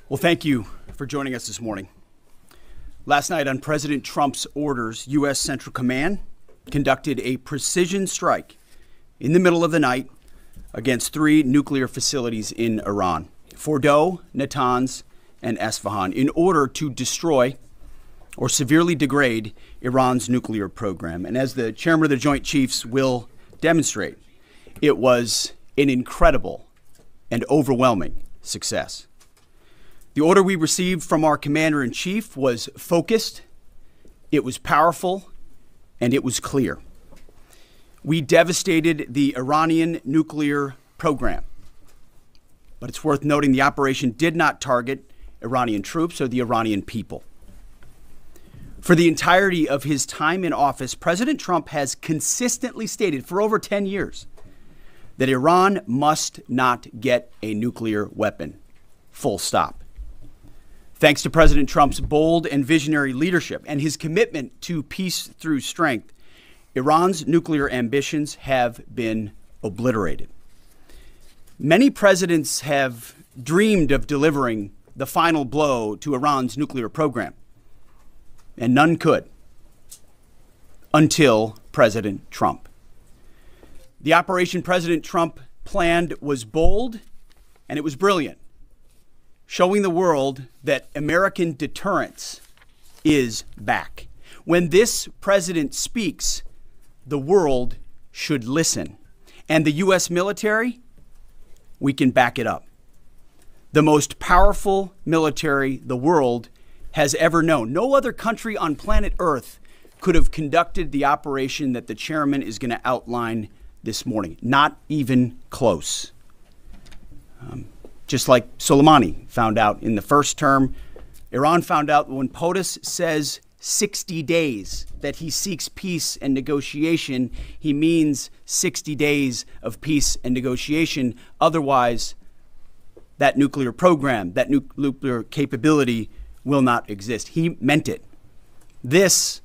Well, thank you for joining us this morning. Last night, on President Trump's orders, U.S. Central Command conducted a precision strike in the middle of the night against 3 nuclear facilities in Iran, Fordow, Natanz, and Esfahan, in order to destroy or severely degrade Iran's nuclear program. And as the chairman of the Joint Chiefs will demonstrate, it was an incredible and overwhelming success. The order we received from our commander-in-chief was focused, it was powerful, and it was clear. We devastated the Iranian nuclear program. But it's worth noting the operation did not target Iranian troops or the Iranian people. For the entirety of his time in office, President Trump has consistently stated for over 10 years that Iran must not get a nuclear weapon. Full stop. Thanks to President Trump's bold and visionary leadership and his commitment to peace through strength, Iran's nuclear ambitions have been obliterated. Many presidents have dreamed of delivering the final blow to Iran's nuclear program, and none could until President Trump. The operation President Trump planned was bold and it was brilliant, showing the world that American deterrence is back. When this president speaks, the world should listen. And the U.S. military, we can back it up. The most powerful military the world has ever known. No other country on planet Earth could have conducted the operation that the chairman is going to outline this morning. Not even close. Just like Soleimani found out in the first term, Iran found out when POTUS says 60 days that he seeks peace and negotiation, he means 60 days of peace and negotiation. Otherwise, that nuclear program, that nuclear capability will not exist. He meant it. This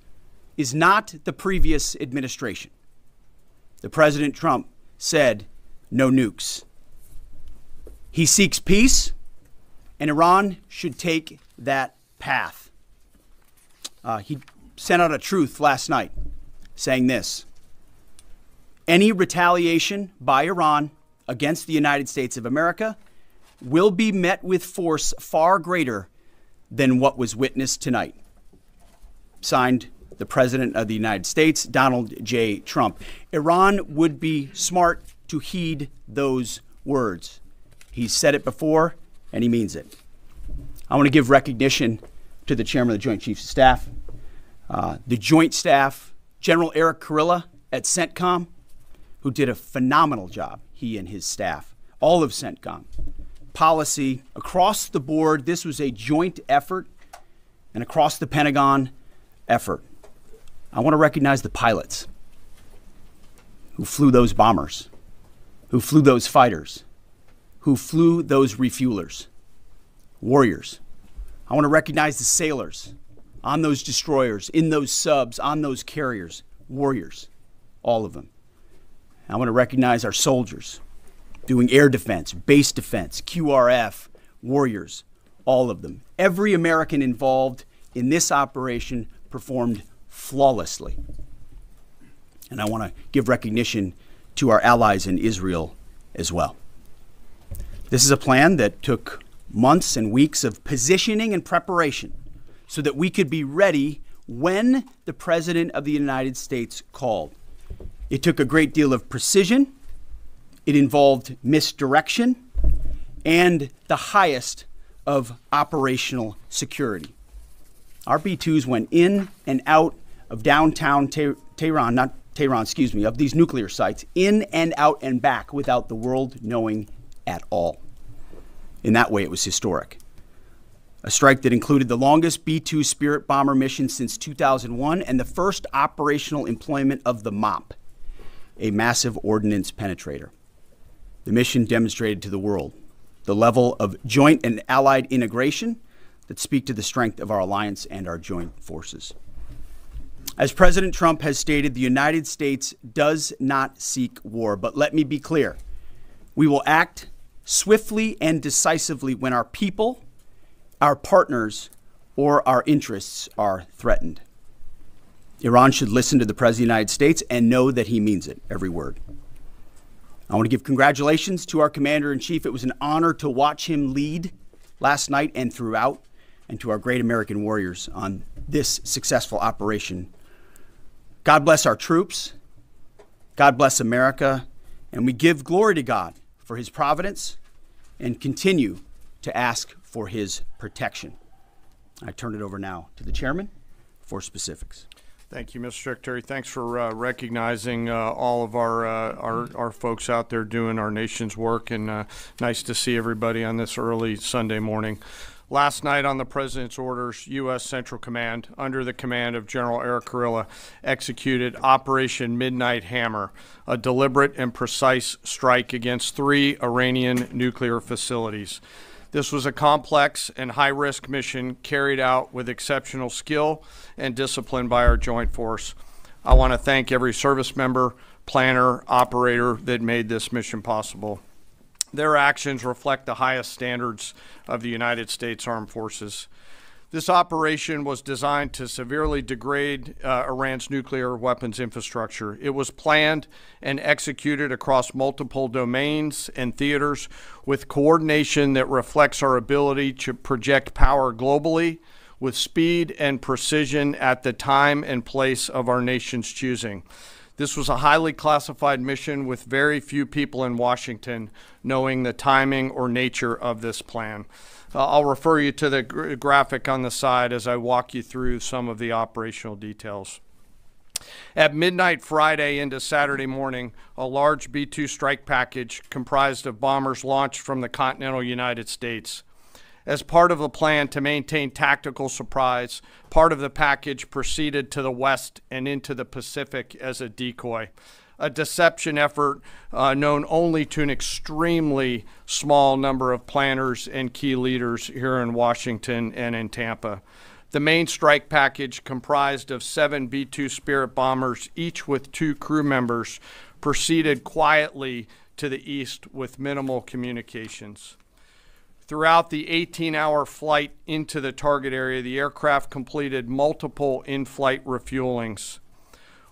is not the previous administration. The President Trump said no nukes. He seeks peace, and Iran should take that path. He sent out a truth last night saying this: any retaliation by Iran against the United States of America will be met with force far greater than what was witnessed tonight. Signed, the President of the United States, Donald J. Trump. Iran would be smart to heed those words. He's said it before, and he means it. I want to give recognition to the chairman of the Joint Chiefs of Staff, the Joint Staff, General Eric Kurilla at CENTCOM, who did a phenomenal job, he and his staff, all of CENTCOM. Policy, across the board, this was a joint effort, and across the Pentagon effort. I want to recognize the pilots who flew those bombers, who flew those fighters, who flew those refuelers, warriors. I want to recognize the sailors on those destroyers, in those subs, on those carriers, warriors, all of them. I want to recognize our soldiers doing air defense, base defense, QRF, warriors, all of them. Every American involved in this operation performed flawlessly. And I want to give recognition to our allies in Israel as well. This is a plan that took months and weeks of positioning and preparation so that we could be ready when the President of the United States called. It took a great deal of precision. It involved misdirection and the highest of operational security. Our B-2s went in and out of downtown Tehran, of these nuclear sites, in and out and back without the world knowing at all. In that way, it was historic. A strike that included the longest B-2 Spirit bomber mission since 2001 and the first operational employment of the MOP, a massive ordnance penetrator. The mission demonstrated to the world the level of joint and allied integration that speak to the strength of our alliance and our joint forces. As President Trump has stated, the United States does not seek war, but let me be clear. We will act swiftly and decisively when our people, our partners, or our interests are threatened. Iran should listen to the President of the United States and know that he means it, every word. I want to give congratulations to our Commander-in-Chief. It was an honor to watch him lead last night and throughout, and to our great American warriors on this successful operation. God bless our troops. God bless America. And we give glory to God for his providence and continue to ask for his protection. I turn it over now to the chairman for specifics. Thank you, Mr. Secretary. Thanks for recognizing all of our folks out there doing our nation's work, and nice to see everybody on this early Sunday morning. Last night on the President's orders, U.S. Central Command, under the command of General Eric Kurilla, executed Operation Midnight Hammer, a deliberate and precise strike against 3 Iranian nuclear facilities. This was a complex and high-risk mission carried out with exceptional skill and discipline by our joint force. I want to thank every service member, planner, operator that made this mission possible. Their actions reflect the highest standards of the United States Armed Forces. This operation was designed to severely degrade Iran's nuclear weapons infrastructure. It was planned and executed across multiple domains and theaters with coordination that reflects our ability to project power globally with speed and precision at the time and place of our nation's choosing. This was a highly classified mission with very few people in Washington knowing the timing or nature of this plan. I'll refer you to the graphic on the side as I walk you through some of the operational details. At midnight Friday into Saturday morning, a large B-2 strike package comprised of bombers launched from the continental United States. As part of the plan to maintain tactical surprise, part of the package proceeded to the west and into the Pacific as a decoy, a deception effort known only to an extremely small number of planners and key leaders here in Washington and in Tampa. The main strike package, comprised of 7 B-2 Spirit bombers, each with 2 crew members, proceeded quietly to the east with minimal communications. Throughout the 18-hour flight into the target area, the aircraft completed multiple in-flight refuelings.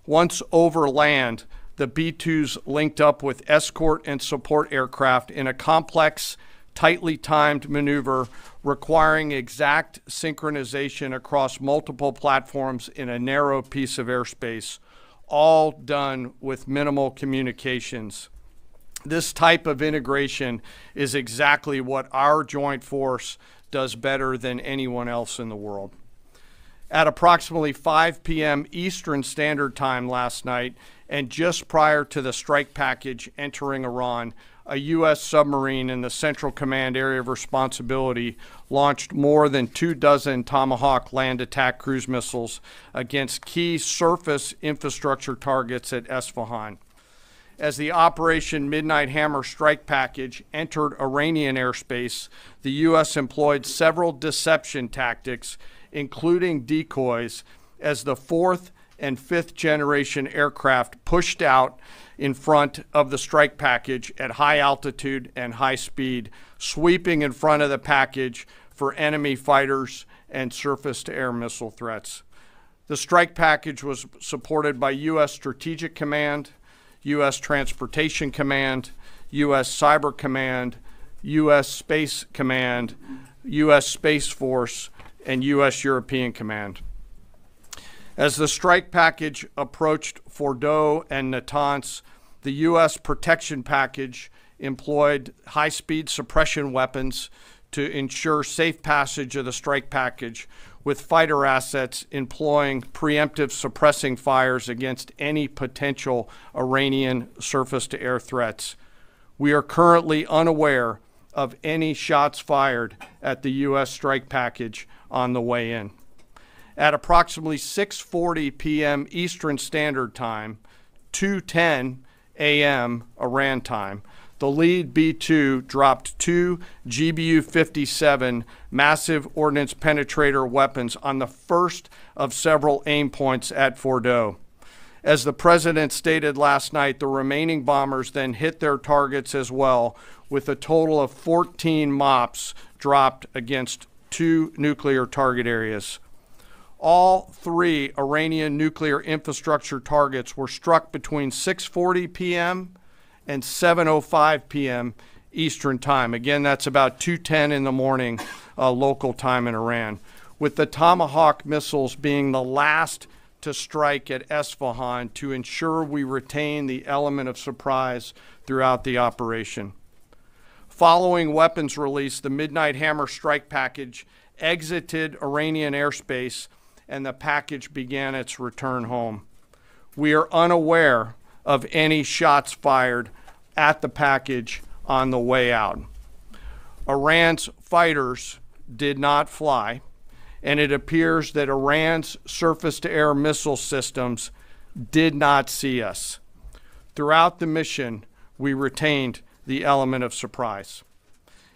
Once over land, the B-2s linked up with escort and support aircraft in a complex, tightly timed maneuver requiring exact synchronization across multiple platforms in a narrow piece of airspace, all done with minimal communications. This type of integration is exactly what our joint force does better than anyone else in the world. At approximately 5 p.m. Eastern Standard Time last night, and just prior to the strike package entering Iran, a U.S. submarine in the Central Command area of responsibility launched more than 24 Tomahawk land attack cruise missiles against key surface infrastructure targets at Esfahan. As the Operation Midnight Hammer strike package entered Iranian airspace, the U.S. employed several deception tactics, including decoys, as the 4th and 5th generation aircraft pushed out in front of the strike package at high altitude and high speed, sweeping in front of the package for enemy fighters and surface-to-air missile threats. The strike package was supported by U.S. Strategic Command, U.S. Transportation Command, U.S. Cyber Command, U.S. Space Command, U.S. Space Force, and U.S. European Command. As the strike package approached Fordow and Natanz, the U.S. protection package employed high-speed suppression weapons to ensure safe passage of the strike package, with fighter assets employing preemptive suppressing fires against any potential Iranian surface-to-air threats. We are currently unaware of any shots fired at the U.S. strike package on the way in. At approximately 6:40 p.m. Eastern Standard Time, 2:10 a.m. Iran time, the lead B-2 dropped 2 GBU-57 massive ordnance penetrator weapons on the first of several aim points at Fordow. As the president stated last night, the remaining bombers then hit their targets as well, with a total of 14 MOPs dropped against 2 nuclear target areas. All 3 Iranian nuclear infrastructure targets were struck between 6:40 p.m. and 7:05 p.m. Eastern Time. Again, that's about 2:10 in the morning local time in Iran, with the Tomahawk missiles being the last to strike at Esfahan to ensure we retain the element of surprise throughout the operation. Following weapons release, the Midnight Hammer strike package exited Iranian airspace and the package began its return home. We are unaware of any shots fired at the package on the way out. Iran's fighters did not fly, and it appears that Iran's surface-to-air missile systems did not see us. Throughout the mission, we retained the element of surprise.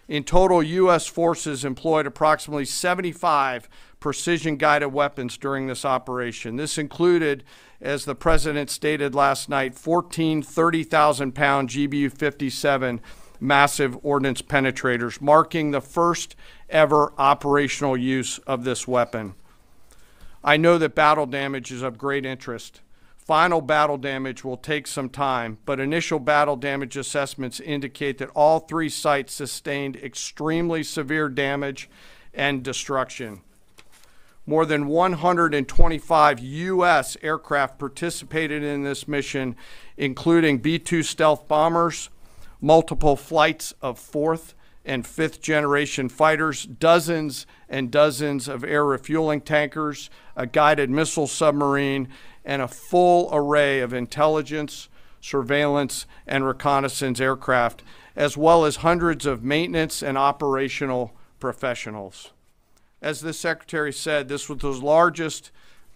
In total, U.S. forces employed approximately 75 precision-guided weapons during this operation. This included, as the president stated last night, 14 30,000-pound GBU-57 massive ordnance penetrators, marking the first ever operational use of this weapon. I know that battle damage is of great interest. Final battle damage will take some time, but initial battle damage assessments indicate that all 3 sites sustained extremely severe damage and destruction. More than 125 U.S. aircraft participated in this mission, including B-2 stealth bombers, multiple flights of 4th and 5th generation fighters, dozens and dozens of air refueling tankers, a guided missile submarine, and a full array of intelligence, surveillance, and reconnaissance aircraft, as well as hundreds of maintenance and operational professionals. As the Secretary said, this was the largest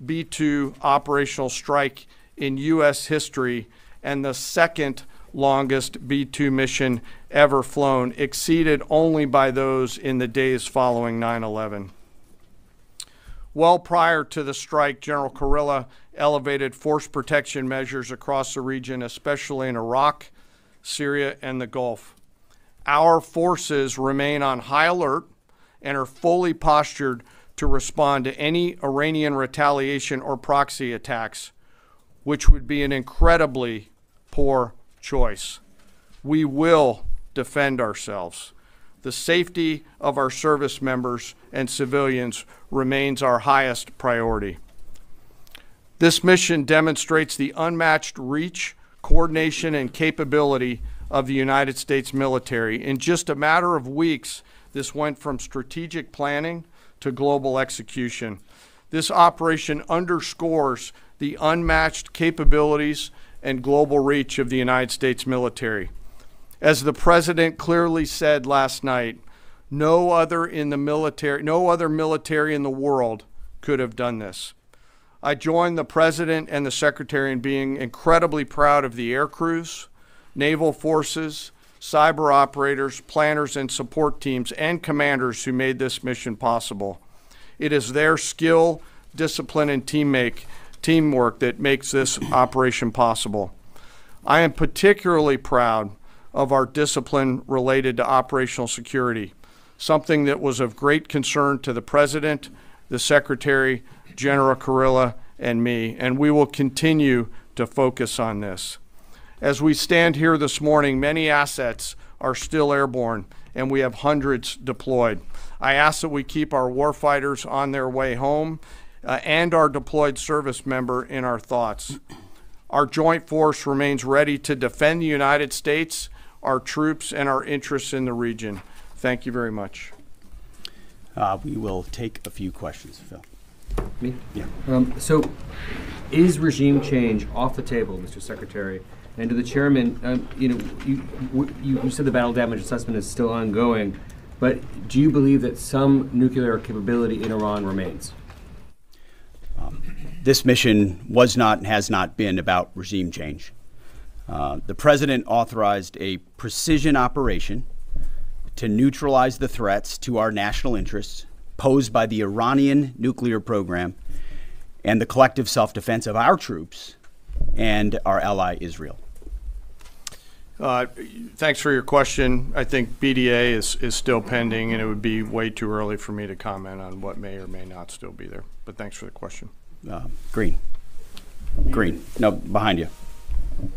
B-2 operational strike in U.S. history and the second longest B-2 mission ever flown, exceeded only by those in the days following 9/11. Well prior to the strike, General Kurilla elevated force protection measures across the region, especially in Iraq, Syria, and the Gulf. Our forces remain on high alert and are fully postured to respond to any Iranian retaliation or proxy attacks, which would be an incredibly poor choice. We will defend ourselves. The safety of our service members and civilians remains our highest priority. This mission demonstrates the unmatched reach, coordination, and capability of the United States military. In just a matter of weeks, this went from strategic planning to global execution. This operation underscores the unmatched capabilities and global reach of the United States military. As the president clearly said last night, no other military in the world could have done this. I join the president and the secretary in being incredibly proud of the air crews, naval forces, cyber operators, planners, and support teams, and commanders who made this mission possible. It is their skill, discipline, and teamwork that makes this operation possible. I am particularly proud of our discipline related to operational security, something that was of great concern to the President, the Secretary, General Kurilla, and me, and we will continue to focus on this. As we stand here this morning, many assets are still airborne, and we have hundreds deployed. I ask that we keep our warfighters on their way home and our deployed service member in our thoughts. Our joint force remains ready to defend the United States, our troops, and our interests in the region. Thank you very much. We will take a few questions, Phil. Me? Yeah. So is regime change off the table, Mr. Secretary? And to the chairman, you said the battle damage assessment is still ongoing, but do you believe that some nuclear capability in Iran remains? This mission was not and has not been about regime change. The president authorized a precision operation to neutralize the threats to our national interests posed by the Iranian nuclear program and the collective self-defense of our troops and our ally Israel? Thanks for your question. I think BDA is still pending, and it would be way too early for me to comment on what may or may not still be there. But thanks for the question. Green. No, behind you.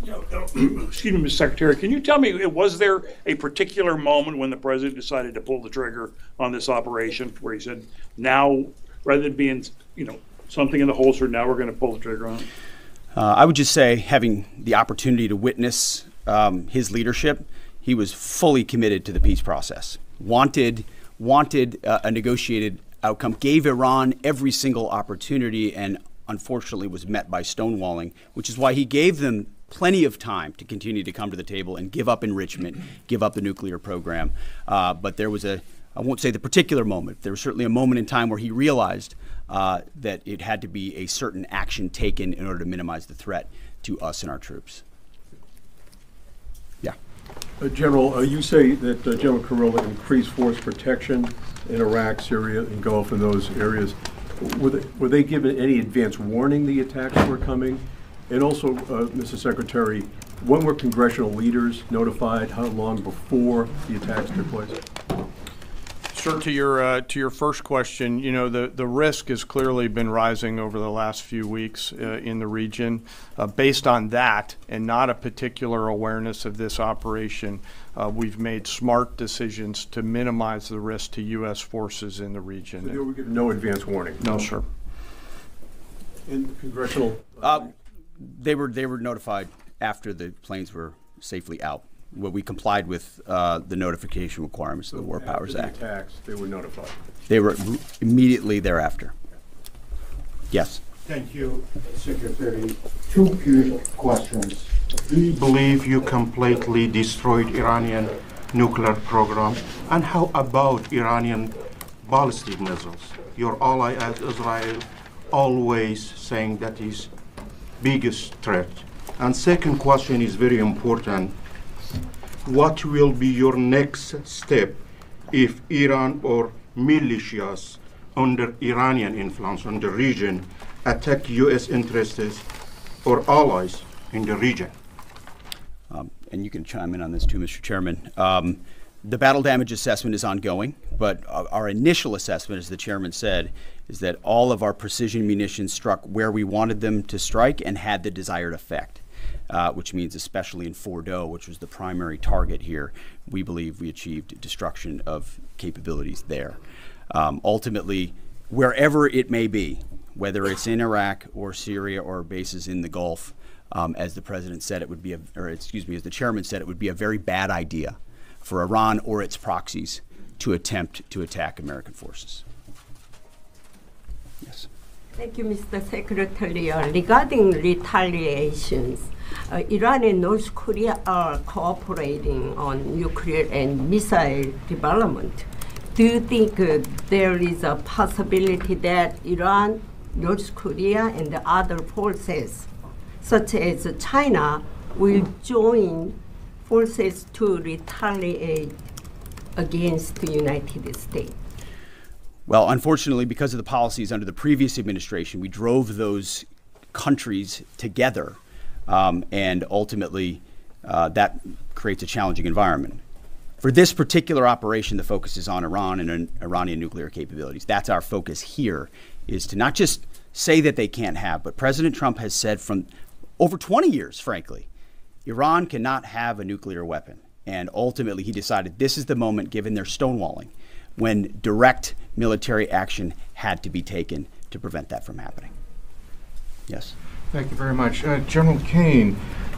Excuse me, Mr. Secretary, can you tell me, was there a particular moment when the president decided to pull the trigger on this operation where he said, now, rather than being, something in the holster, now we're going to pull the trigger on it? I would just say, having the opportunity to witness his leadership, he was fully committed to the peace process, wanted a negotiated outcome, gave Iran every single opportunity, and unfortunately was met by stonewalling, which is why he gave them plenty of time to continue to come to the table and give up enrichment, give up the nuclear program. But there was I won't say the particular moment, there was certainly a moment in time where he realized that it had to be a certain action taken in order to minimize the threat to us and our troops. Yeah. General, you say that General Kurilla increased force protection in Iraq, Syria, and Gulf, and those areas. Were they given any advance warning the attacks were coming? And also, Mr. Secretary, when were congressional leaders notified? How long before the attacks took place? Sir, to your first question, the risk has clearly been rising over the last few weeks in the region. Based on that, and not a particular awareness of this operation, we've made smart decisions to minimize the risk to U.S. forces in the region. So they were given no advance warning? No, sir. And congressional? They were notified after the planes were safely out. Well, we complied with the notification requirements of the War Powers Act. After the attacks, they were notified? They were immediately thereafter. Yes. Thank you, Secretary. Two quick questions. Do you believe you completely destroyed Iranian nuclear program? And how about Iranian ballistic missiles? Your ally as Israel always saying that is biggest threat. And second question is very important. What will be your next step if Iran or militias under Iranian influence on the region attack U.S. interests or allies in the region? And you can chime in on this too, Mr. Chairman. The battle damage assessment is ongoing, but our initial assessment, as the chairman said, is that all of our precision munitions struck where we wanted them to strike and had the desired effect. Which means especially in Fordo, which was the primary target here, we believe we achieved destruction of capabilities there. Ultimately, wherever it may be, whether it's in Iraq or Syria or bases in the Gulf, as the president said, it would be, as the chairman said, it would be a very bad idea for Iran or its proxies to attempt to attack American forces. Yes. Thank you, Mr. Secretary. Regarding retaliations, Iran and North Korea are cooperating on nuclear and missile development. Do you think there is a possibility that Iran, North Korea, and the other forces, such as China, will join forces to retaliate against the United States? Well, unfortunately, because of the policies under the previous administration, we drove those countries together, and ultimately that creates a challenging environment. For this particular operation, the focus is on Iran and Iranian nuclear capabilities. That's our focus here, is to not just say that they can't have, but President Trump has said from over 20 years, frankly, Iran cannot have a nuclear weapon. And ultimately, he decided this is the moment, given their stonewalling, when direct military action had to be taken to prevent that from happening. Yes. Thank you very much. General Kane,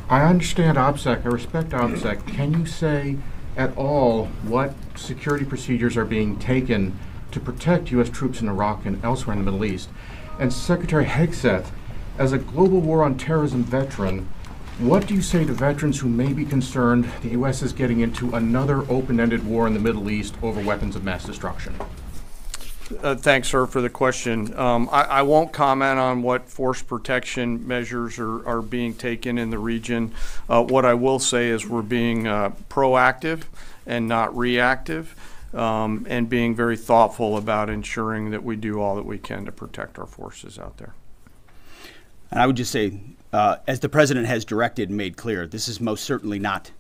I understand OPSEC, I respect OPSEC. Can you say at all what security procedures are being taken to protect U.S. troops in Iraq and elsewhere in the Middle East? And Secretary Hegseth, as a global war on terrorism veteran, what do you say to veterans who may be concerned the U.S. is getting into another open-ended war in the Middle East over weapons of mass destruction? Thanks, sir, for the question. I won't comment on what force protection measures are being taken in the region. What I will say is we're being proactive and not reactive, and being very thoughtful about ensuring that we do all that we can to protect our forces out there. And I would just say, as the president has directed and made clear, this is most certainly not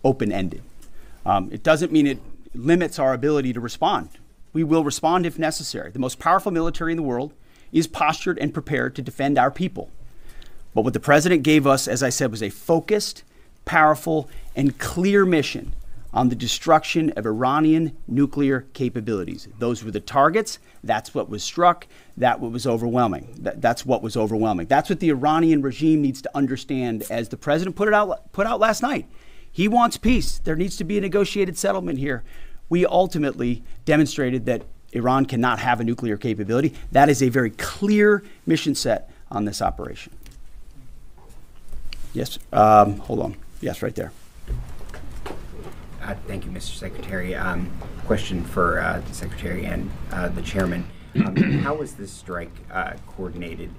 open-ended. It doesn't mean it limits our ability to respond. We will respond if necessary. The most powerful military in the world is postured and prepared to defend our people. But what the president gave us, as I said, was a focused, powerful, and clear mission on the destruction of Iranian nuclear capabilities. Those were the targets. That's what was struck. That's what was overwhelming. That's what was overwhelming. That's what the Iranian regime needs to understand, as the president put out last night. He wants peace. There needs to be a negotiated settlement here. We ultimately demonstrated that Iran cannot have a nuclear capability. That is a very clear mission set on this operation. Yes, hold on. Yes, right there. Thank you, Mr. Secretary. Question for the Secretary and the Chairman. How was this strike coordinated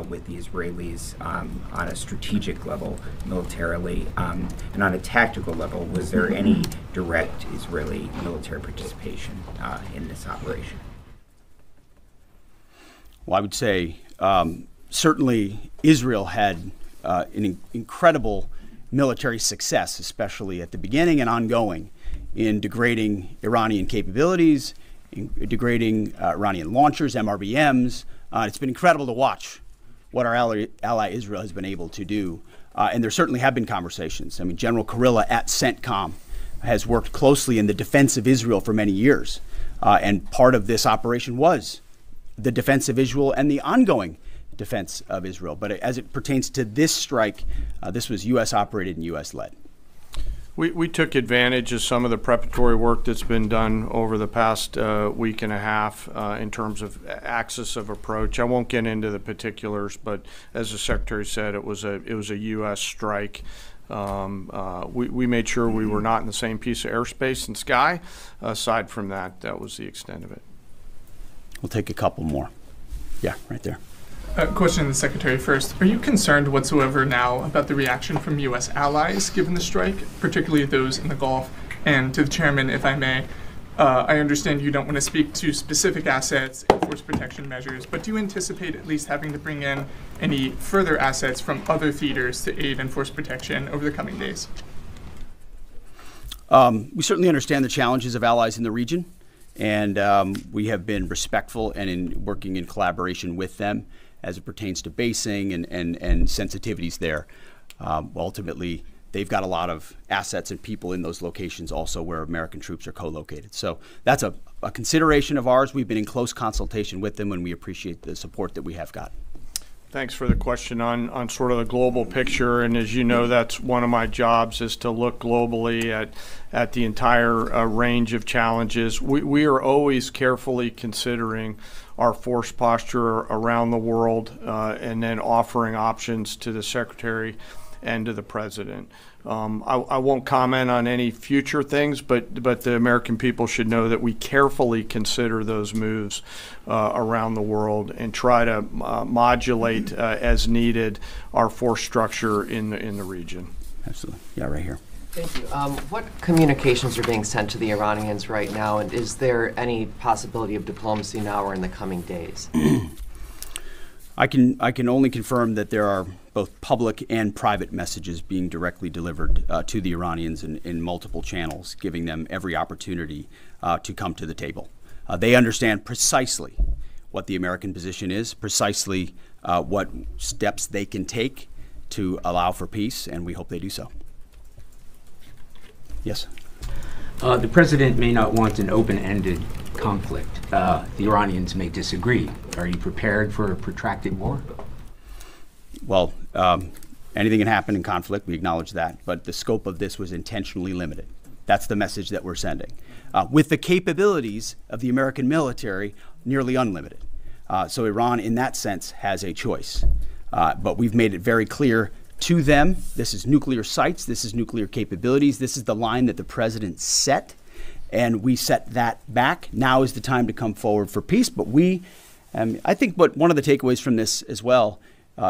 with the Israelis on a strategic level, militarily, and on a tactical level? Was there any direct Israeli military participation in this operation? Well, I would say certainly Israel had an incredible military success, especially at the beginning and ongoing, in degrading Iranian capabilities, in degrading Iranian launchers, MRBMs. It's been incredible to watch what our ally Israel has been able to do. And there certainly have been conversations. I mean, General Kurilla at CENTCOM has worked closely in the defense of Israel for many years. And part of this operation was the defense of Israel and the ongoing defense of Israel. But as it pertains to this strike, this was U.S. operated and U.S. led. We took advantage of some of the preparatory work that's been done over the past week and a half in terms of axis of approach. I won't get into the particulars, but as the Secretary said, it was a U.S. strike. We made sure we were not in the same piece of airspace and sky. Aside from that, that was the extent of it. We'll take a couple more. Yeah, right there. Question to the Secretary first. Are you concerned whatsoever now about the reaction from U.S. allies given the strike, particularly those in the Gulf? And to the Chairman, if I may, I understand you don't want to speak to specific assets and force protection measures, but do you anticipate at least having to bring in any further assets from other theaters to aid in force protection over the coming days? We certainly understand the challenges of allies in the region, and we have been respectful and in working in collaboration with them as it pertains to basing and sensitivities there. Ultimately, they've got a lot of assets and people in those locations also where American troops are co-located. So that's a consideration of ours. We've been in close consultation with them, and we appreciate the support that we have got. Thanks for the question on sort of the global picture. And as you know, that's one of my jobs, is to look globally at the entire range of challenges. We are always carefully considering our force posture around the world and then offering options to the Secretary and to the President. I won't comment on any future things, but the American people should know that we carefully consider those moves around the world and try to modulate as needed our force structure in the region. Absolutely. Yeah, right here. Thank you. What communications are being sent to the Iranians right now, and is there any possibility of diplomacy now or in the coming days? I can only confirm that there are both public and private messages being directly delivered to the Iranians in multiple channels, giving them every opportunity to come to the table. They understand precisely what the American position is, precisely what steps they can take to allow for peace, and we hope they do so. Yes. The president may not want an open-ended conflict. The Iranians may disagree. Are you prepared for a protracted war? Well, anything can happen in conflict. We acknowledge that. But the scope of this was intentionally limited. That's the message that we're sending. With the capabilities of the American military nearly unlimited. So Iran, in that sense, has a choice. But we've made it very clear to them, this is nuclear sites, this is nuclear capabilities, this is the line that the president set, and we set that back. Now is the time to come forward for peace. But I think one of the takeaways from this as well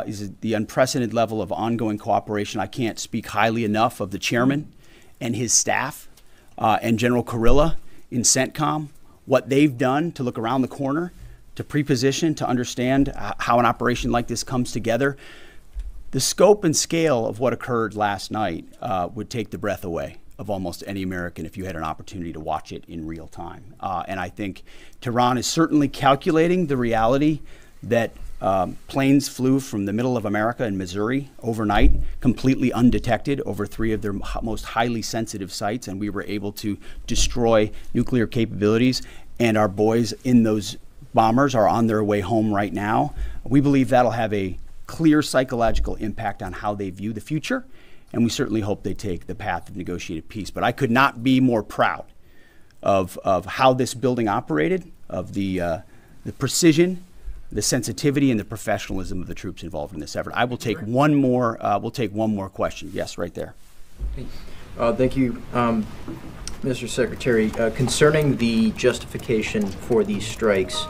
is the unprecedented level of ongoing cooperation. I can't speak highly enough of the chairman and his staff and General Kurilla in CENTCOM, what they've done to look around the corner, to pre-position, to understand how an operation like this comes together. The scope and scale of what occurred last night would take the breath away of almost any American if you had an opportunity to watch it in real time. And I think Tehran is certainly calculating the reality that planes flew from the middle of America in Missouri overnight, completely undetected over 3 of their most highly sensitive sites, and we were able to destroy nuclear capabilities. And our boys in those bombers are on their way home right now. We believe that'll have a clear psychological impact on how they view the future, and we certainly hope they take the path of negotiated peace. But I could not be more proud of how this building operated, of the precision, the sensitivity, and the professionalism of the troops involved in this effort. I will take one more. We'll take one more question. Yes, right there. Thank you, Mr. Secretary. Concerning the justification for these strikes,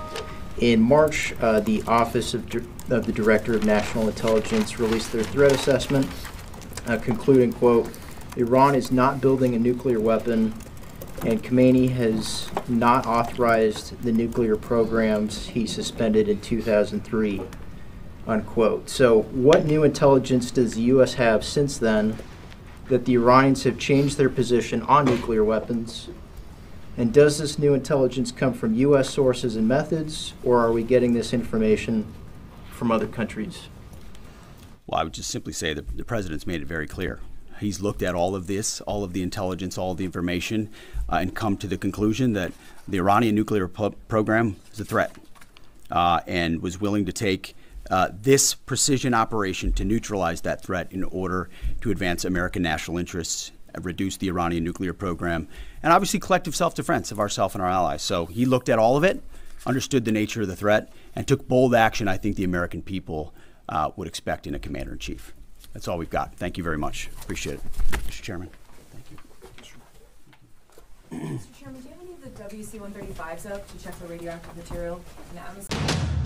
in March, the Office of the Director of National Intelligence released their threat assessment, concluding, quote, Iran is not building a nuclear weapon, and Khamenei has not authorized the nuclear programs he suspended in 2003, unquote. So what new intelligence does the U.S. have since then that the Iranians have changed their position on nuclear weapons? And does this new intelligence come from U.S. sources and methods, or are we getting this information from other countries? Well, I would just simply say that the president's made it very clear. He's looked at all of this, all of the intelligence, all of the information, and come to the conclusion that the Iranian nuclear program is a threat, and was willing to take this precision operation to neutralize that threat in order to advance American national interests, reduce the Iranian nuclear program, and obviously collective self-defense of ourselves and our allies. So he looked at all of it, understood the nature of the threat, and took bold action I think the American people would expect in a commander-in-chief. That's all we've got. Thank you very much. Appreciate it. Mr. Chairman. Thank you. Mr. Chairman, do you have any of the WC-135s up to check for radioactive material in the atmosphere?